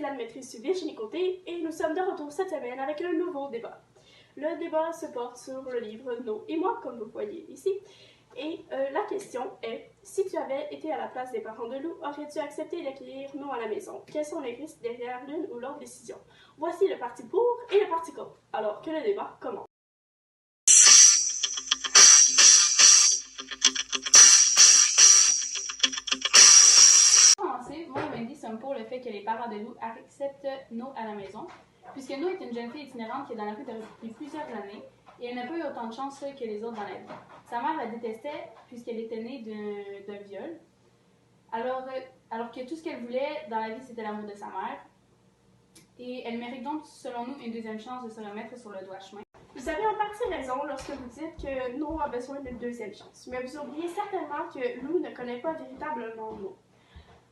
l'animatrice Virginie Côté et nous sommes de retour cette semaine avec un nouveau débat. Le débat se porte sur le livre No et moi, comme vous voyez ici. Et la question est, si tu avais été à la place des parents de Lou, aurais-tu accepté d'accueillir No à la maison? Quels sont les risques derrière l'une ou l'autre décision? Voici le parti pour et le parti contre. Alors que le débat commence. Moi et Wendy sommes pour le fait que les parents de Lou acceptent No à la maison, puisque No est une jeune fille itinérante qui est dans la rue depuis plusieurs années et elle n'a pas eu autant de chance que les autres dans la vie. Sa mère la détestait puisqu'elle était née d'un viol, alors que tout ce qu'elle voulait dans la vie c'était l'amour de sa mère. Et elle mérite donc, selon nous, une deuxième chance de se remettre sur le droit chemin. Vous avez en partie raison lorsque vous dites que No a besoin d'une deuxième chance, mais vous oubliez certainement que Lou ne connaît pas véritablement No.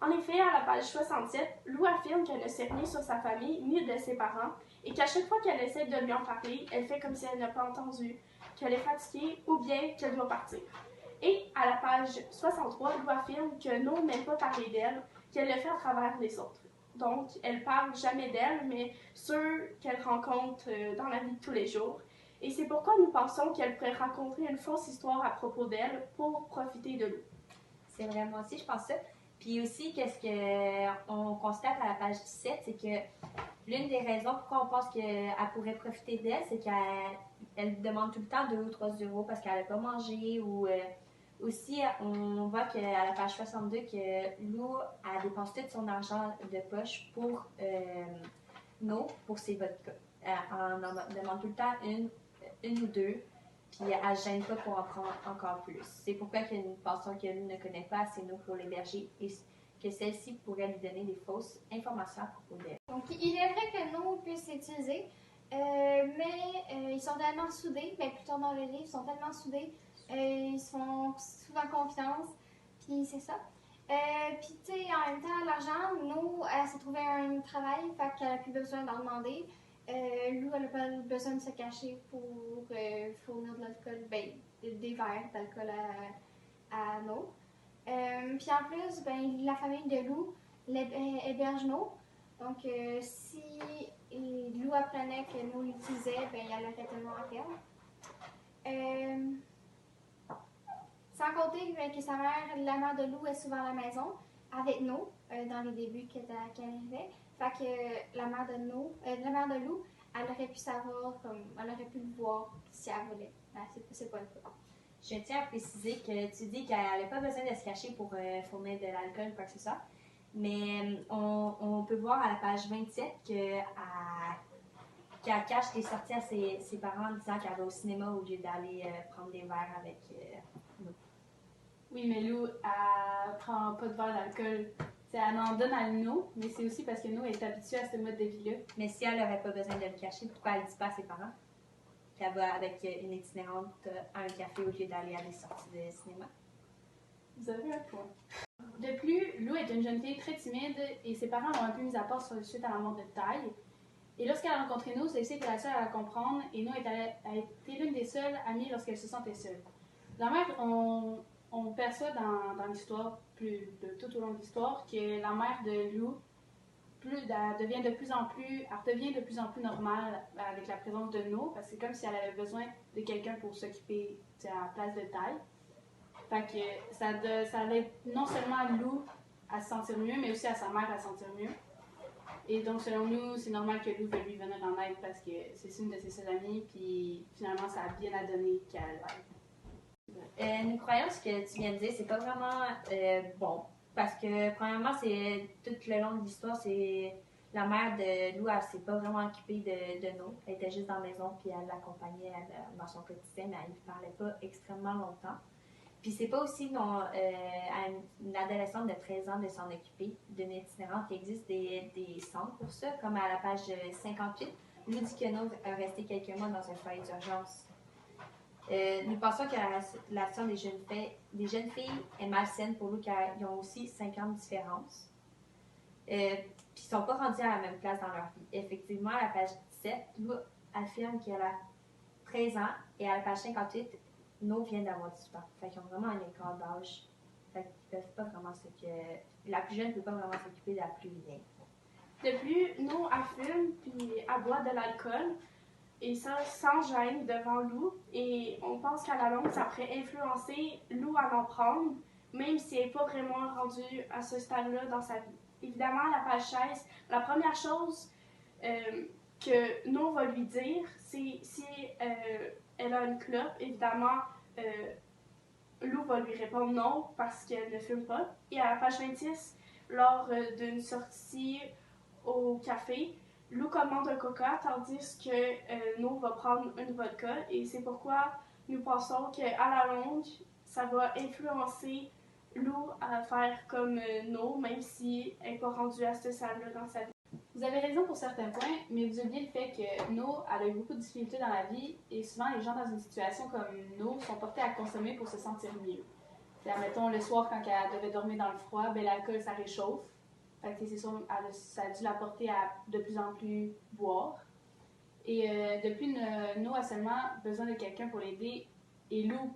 En effet, à la page 67, Lou affirme qu'elle ne sait rien sur sa famille ni de ses parents et qu'à chaque fois qu'elle essaie de lui en parler, elle fait comme si elle n'a pas entendu, qu'elle est fatiguée ou bien qu'elle doit partir. Et à la page 63, Lou affirme que No n'aime pas parler d'elle, qu'elle le fait à travers les autres. Donc, elle parle jamais d'elle, mais ceux qu'elle rencontre dans la vie de tous les jours. Et c'est pourquoi nous pensons qu'elle pourrait raconter une fausse histoire à propos d'elle pour profiter de Lou. C'est vrai, moi aussi, je pense ça. Puis aussi, qu'est-ce qu'on constate à la page 17, c'est que l'une des raisons pourquoi on pense qu'elle pourrait profiter d'elle, c'est qu'elle demande tout le temps 2 ou 3 euros parce qu'elle n'a pas mangé ou aussi, on voit qu'à la page 62 que Lou elle dépense tout son argent de poche pour No, pour ses vodkas. Elle en demande tout le temps une ou deux. Puis elle ne gêne pas pour en prendre encore plus. C'est pourquoi nous pensons que Lou ne connaît pas assez No pour l'héberger et que celle-ci pourrait lui donner des fausses informations à propos d'elle. Donc il est vrai que No puisse s'utiliser, mais ils sont tellement soudés, mais plus tard dans le livre, ils sont tellement soudés, ils se font souvent confiance, puis c'est ça. Puis tu sais, en même temps, l'argent, No, elle s'est trouvé un travail, fait qu'elle n'a plus besoin d'en demander. Lou, elle n'a pas besoin de se cacher pour fournir de l'alcool, des verres d'alcool à No. Puis en plus, la famille de Lou héberge No. Donc si Lou apprenait que No l'utilisait, elle aurait tellement à perdre. Sans compter que sa mère, la mère de Lou, est souvent à la maison avec No dans les débuts qu'elle arrivait. Fait que la mère de Lou, elle aurait pu savoir, elle aurait pu le voir si elle voulait. C'est pas le cas. Je tiens à préciser que tu dis qu'elle n'avait pas besoin de se cacher pour fournir de l'alcool ou quoi que ce soit. Mais on peut voir à la page 27 qu'elle cache des sorties à ses parents en disant qu'elle va au cinéma au lieu d'aller prendre des verres avec nous. Oui, mais Lou, elle prend pas de verre d'alcool. Elle en donne à No, mais c'est aussi parce que No est habituée à ce mode de vie-là. Mais si elle n'aurait pas besoin de le cacher, pourquoi elle ne dit pas à ses parents qu'elle va avec une itinérante à un café au lieu d'aller à des sorties de cinéma? Vous avez un point. De plus, Lou est une jeune fille très timide et ses parents l'ont un peu mise à part suite à la mort de Taille. Et lorsqu'elle a rencontré No, celle-ci était la seule à la comprendre et No a été l'une des seules amies lorsqu'elle se sentait seule. La mère, on perçoit dans l'histoire, tout au long de l'histoire, que la mère de Lou devient de plus en plus normale avec la présence de No, parce que c'est comme si elle avait besoin de quelqu'un pour s'occuper à la place de Taille. Fait que ça aide non seulement à Lou à se sentir mieux, mais aussi à sa mère à se sentir mieux. Et donc, selon nous, c'est normal que Lou veuille lui venir en aide parce que c'est une de ses seules amies, puis finalement, ça a bien à donner qu'elle l'aide. Nous croyons ce que tu viens de dire, c'est pas vraiment bon. Parce que, premièrement, c'est tout le long de l'histoire, c'est la mère de Lou, elle s'est pas vraiment occupée de No. Elle était juste dans la maison, puis elle l'accompagnait dans son quotidien, mais elle ne parlait pas extrêmement longtemps. Puis c'est pas aussi à une adolescente de 13 ans de s'en occuper d'une itinérante. Il existe des centres pour ça, comme à la page 58. Lou dit que No a resté quelques mois dans un foyer d'urgence. Nous pensons que la relation des jeunes filles est malsaine pour Lou car ils ont aussi 5 ans de différence. Puis ils ne sont pas rendus à la même place dans leur vie. Effectivement, à la page 17, Lou affirme qu'elle a 13 ans et à la page 58, No vient d'avoir 18 ans. Fait qu'ils ont vraiment un écart d'âge. Fait qu'ils peuvent pas vraiment la plus jeune ne peut pas vraiment s'occuper de la plus vieille. De plus, No, elle fume puis elle boit de l'alcool. Et ça, sans gêne devant Lou. Et on pense qu'à la longue, ça pourrait influencer Lou à en prendre, même si elle n'est pas vraiment rendue à ce stade-là dans sa vie. Évidemment, à la page 16, la première chose que No va lui dire, c'est si elle a une clope, évidemment, Lou va lui répondre non parce qu'elle ne fume pas. Et à la page 26, lors d'une sortie au café, Lou commande un coca tandis que No va prendre une vodka. Et c'est pourquoi nous pensons qu'à la longue, ça va influencer Lou à faire comme No, même si elle n'est pas rendue à ce stade-là dans sa vie. Vous avez raison pour certains points, mais vous oubliez le fait que No elle a eu beaucoup de difficultés dans la vie et souvent les gens dans une situation comme No sont portés à consommer pour se sentir mieux. Admettons, le soir, quand elle devait dormir dans le froid, ben, l'alcool, ça réchauffe. Fait que c'est sûr, ça a dû la porter à de plus en plus boire. Et depuis, No a seulement besoin de quelqu'un pour l'aider et Lou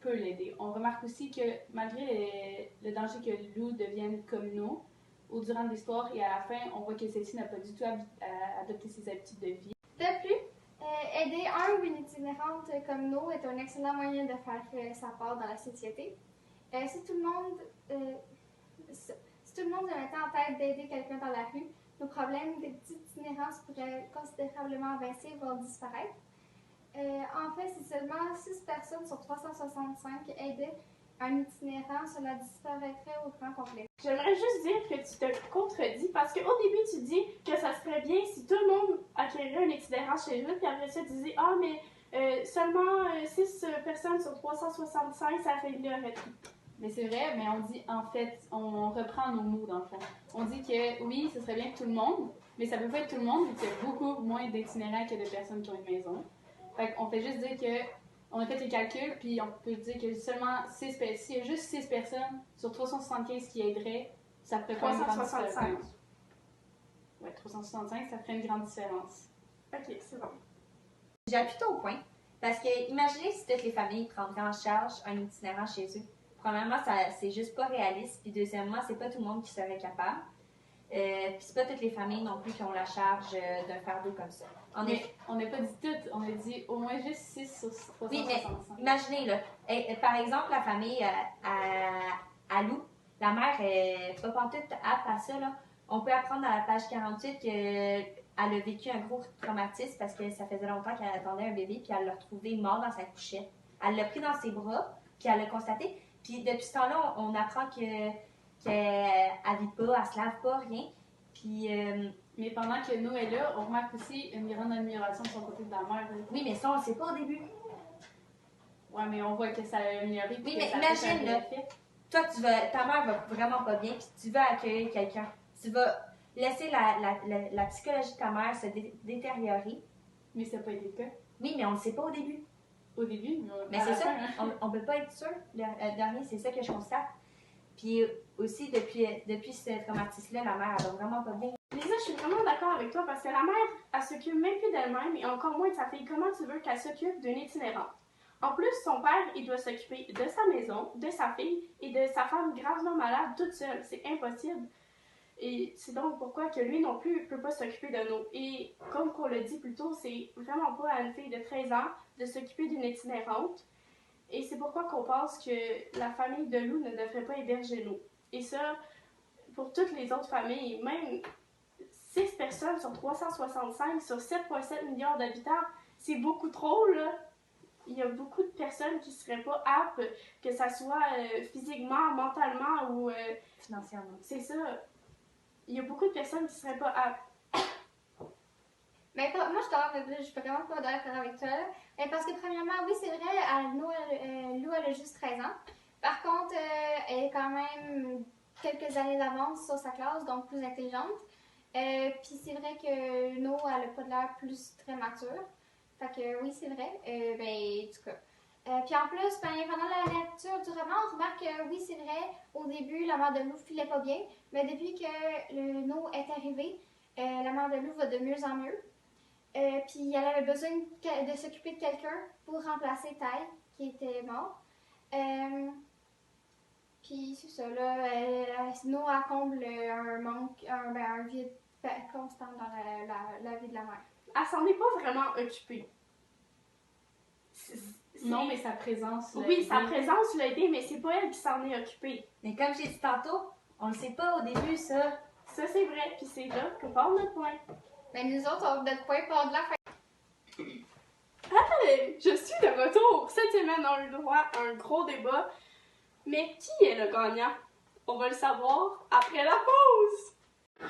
peut l'aider. On remarque aussi que malgré le danger que Lou devienne comme No, au durant de l'histoire et à la fin, on voit que celle-ci n'a pas du tout adopté ses habitudes de vie. De plus, aider un ou une itinérante comme No est un excellent moyen de faire sa part dans la société. Si tout le monde se mettait en tête d'aider quelqu'un dans la rue, nos problèmes d'itinérance pourraient considérablement baisser, voire disparaître. En fait, si seulement 6 personnes sur 365 aidaient un itinérant, cela disparaîtrait au grand complet. J'aimerais juste dire que tu te contredis parce qu'au début, tu dis que ça serait bien si tout le monde acquérait un itinérant chez eux, puis après ça, tu dis « Ah, mais seulement 6 personnes sur 365, ça réglerait tout. » Mais c'est vrai, mais on dit, en fait, on reprend nos mots dans le fond. On dit que oui, ce serait bien que tout le monde, mais ça peut pas être tout le monde, vu qu'il y a beaucoup moins d'itinérants que de personnes qui ont une maison. Fait qu'on fait juste dire que, on a fait les calculs, puis on peut dire que seulement 6 personnes, s'il y a juste 6 personnes sur 375 qui aideraient, ça ferait pas une grande 365. différence. Ouais, 365, ça ferait une grande différence. Ok, c'est bon. J'appuie au point, parce que imaginez si toutes les familles prendraient en charge un itinérant chez eux. Premièrement, c'est juste pas réaliste, puis deuxièmement, c'est pas tout le monde qui serait capable. Puis c'est pas toutes les familles non plus qui ont la charge d'un fardeau comme ça. On n'a pas dit toutes, on a dit au moins juste 6 sur 365. Oui, mais imaginez, là, par exemple, la famille à Lou, la mère est pas pantoute apte à ça, là. On peut apprendre à la page 48 qu'elle a vécu un gros traumatisme parce que ça faisait longtemps qu'elle attendait un bébé, puis elle l'a retrouvé mort dans sa couchette. Elle l'a pris dans ses bras, puis elle l'a constaté. Puis depuis ce temps-là, on apprend qu'elle ne vit pas, elle se lave pas, rien. Puis... mais pendant que No est là, on remarque aussi une grande amélioration de son côté de la mère. Oui, mais ça, on ne le sait pas au début. Ouais, mais on voit que ça a amélioré. Oui, mais imagine, là, toi, ta mère va vraiment pas bien, puis tu vas accueillir quelqu'un. Tu vas laisser la psychologie de ta mère se détériorer. Mais ça n'a pas été le cas. Oui, mais on ne le sait pas au début. Au début, mais c'est ça, on ne peut pas être sûr. Le dernier, c'est ça que je constate. Puis aussi, depuis ce traumatisme-là, la mère, elle va vraiment pas bien. Lisa, je suis vraiment d'accord avec toi parce que la mère, elle s'occupe même plus d'elle-même et encore moins de sa fille. Comment tu veux qu'elle s'occupe d'une itinérante? En plus, son père, il doit s'occuper de sa maison, de sa fille et de sa femme gravement malade toute seule. C'est impossible. Et c'est donc pourquoi que lui non plus ne peut pas s'occuper de nous. Et comme on l'a dit plus tôt, c'est vraiment pas à une fille de 13 ans de s'occuper d'une itinérante. Et c'est pourquoi qu'on pense que la famille de Lou ne devrait pas héberger nous. Et ça, pour toutes les autres familles, même 6 personnes sur 365, sur 7,7 milliards d'habitants, c'est beaucoup trop, là. Il y a beaucoup de personnes qui ne seraient pas aptes, que ça soit physiquement, mentalement ou... financièrement. C'est ça. Il y a beaucoup de personnes qui ne seraient pas aptes. Mais moi, je suis vraiment pas d'accord avec toi. Parce que, premièrement, oui, c'est vrai, Lou, elle a juste 13 ans. Par contre, elle est quand même quelques années d'avance sur sa classe, donc plus intelligente. Puis c'est vrai que No, elle n'a pas de l'air plus très mature. Fait que oui, c'est vrai. En tout cas. Puis en plus, pendant la lecture du roman, on remarque que oui, c'est vrai, au début, la mère de Lou filait pas bien. Mais depuis que le No est arrivé, la mère de Lou va de mieux en mieux. Puis elle avait besoin de s'occuper de quelqu'un pour remplacer Tai, qui était mort. Puis c'est ça, là, No, elle comble un manque, un vide constante dans la vie de la mère. Elle s'en est pas vraiment occupée. Non, mais sa présence. Oui, sa présence l'a aidé, mais c'est pas elle qui s'en est occupée. Mais comme j'ai dit tantôt, on le sait pas au début, ça. Ça, c'est vrai, puis c'est là que part notre point. Mais nous autres, notre point part de la fin. Hey, je suis de retour! Cette semaine, on a eu droit à un gros débat. Mais qui est le gagnant? On va le savoir après la pause!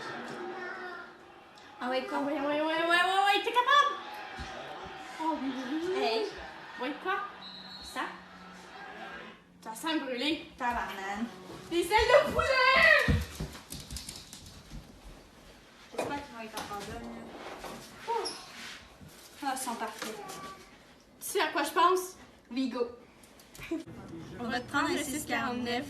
Ah ouais, Ah oui, t'es capable! Oh oui, oui, oui. Hey, Oui, quoi? ça, Ça sent brûlé. tabarnane. Des ailes de poulet! J'espère qu'ils vont être encore bonnes. Ah, ils sont parfaits. Tu sais à quoi je pense? Vigo. On va te prendre le 6,49.